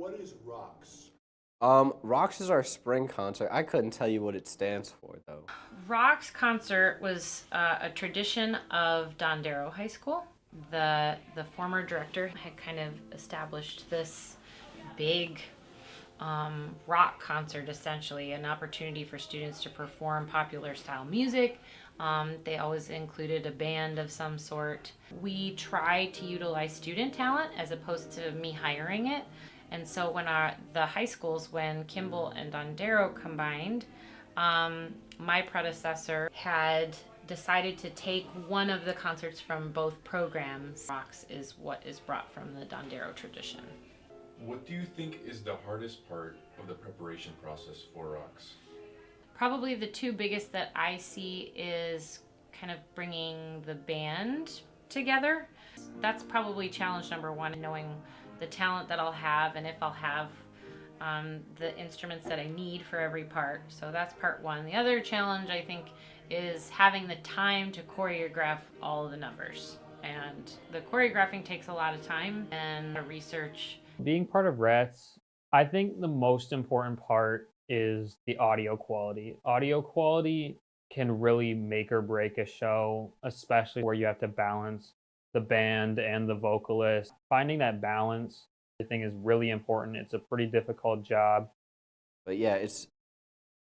What is Rohs? Rox is our spring concert. I couldn't tell you what it stands for, though. Rock's concert was a tradition of Dondero High School. The former director had kind of established this big rock concert, essentially, an opportunity for students to perform popular style music. They always included a band of some sort. We try to utilize student talent as opposed to me hiring it. And so when the high schools, when Kimball and Dondero combined, my predecessor had decided to take one of the concerts from both programs. Rocks is what is brought from the Dondero tradition. What do you think is the hardest part of the preparation process for Rohs? Probably the two biggest that I see is kind of bringing the band together. That's probably challenge number one, knowing the talent that I'll have and if I'll have the instruments that I need for every part. So that's part one. The other challenge, I think, is having the time to choreograph all of the numbers. And the choreographing takes a lot of time and research. Being part of RETS, I think the most important part is the audio quality. Audio quality can really make or break a show, especially where you have to balance the band and the vocalist. Finding that balance, I think, is really important. It's a pretty difficult job. But yeah, it's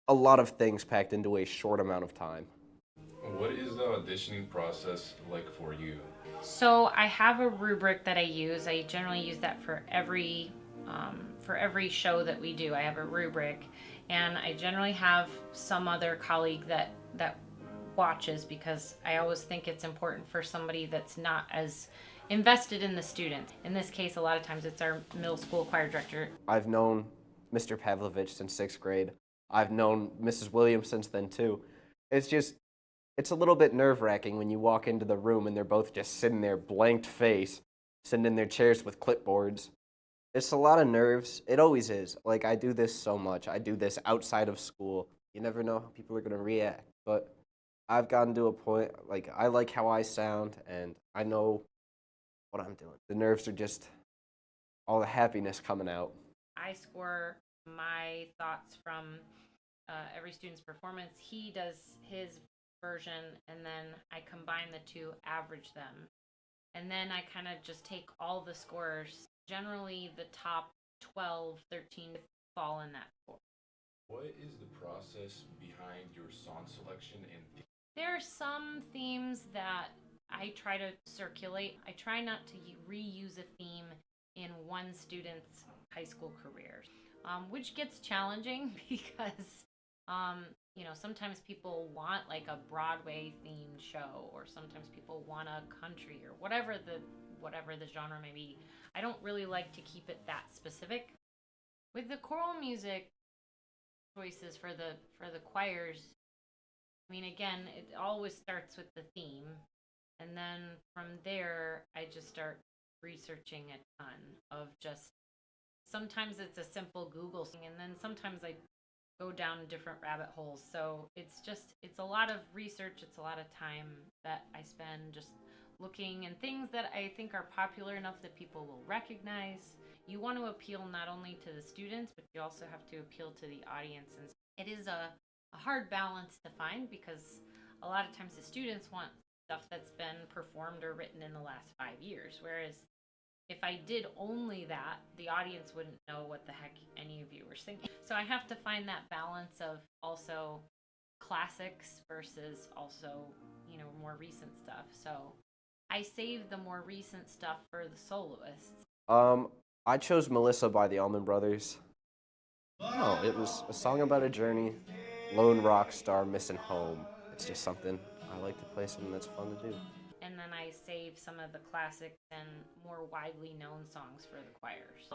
a lot of things packed into a short amount of time. What is the auditioning process like for you? So I have a rubric that I use. I generally use that for every show that we do. I have a rubric, and I generally have some other colleague that watches, because I always think it's important for somebody that's not as invested in the students. In this case, a lot of times it's our middle school choir director. I've known Mr. Pavlovich since 6th grade. I've known Mrs. Williams since then, too. It's a little bit nerve-wracking when you walk into the room and they're both just sitting there blanked face, sitting in their chairs with clipboards. It's a lot of nerves. It always is. Like, I do this so much. I do this outside of school. You never know how people are going to react. But I've gotten to a point, like, I like how I sound, and I know what I'm doing. The nerves are just all the happiness coming out. I score my thoughts from every student's performance. He does his version, and then I combine the two, average them. And then I kind of just take all the scores. Generally, the top 12, 13 fall in that score. What is the process behind your song selection and There are some themes that I try to circulate. I try not to reuse a theme in one student's high school career, which gets challenging because sometimes people want like a Broadway themed show, or sometimes people want a country, or whatever the genre may be. I don't really like to keep it that specific. With the choral music choices for the choirs, I mean, again, it always starts with the theme, and then from there I just start researching a ton of just, sometimes it's a simple Google thing, and then sometimes I go down different rabbit holes. So it's a lot of research, it's a lot of time that I spend just looking, and things that I think are popular enough that people will recognize. You want to appeal not only to the students, but you also have to appeal to the audience. And it is a hard balance to find, because a lot of times the students want stuff that's been performed or written in the last 5 years, whereas if I did only that, the audience wouldn't know what the heck any of you were singing. So I have to find that balance of also classics versus also, more recent stuff. So I save the more recent stuff for the soloists. I chose Melissa by the Allman Brothers. Oh, it was a song about a journey, lone rock star missing home. It's just something I like to play, something that's fun to do. And then I save some of the classics and more widely known songs for the choirs.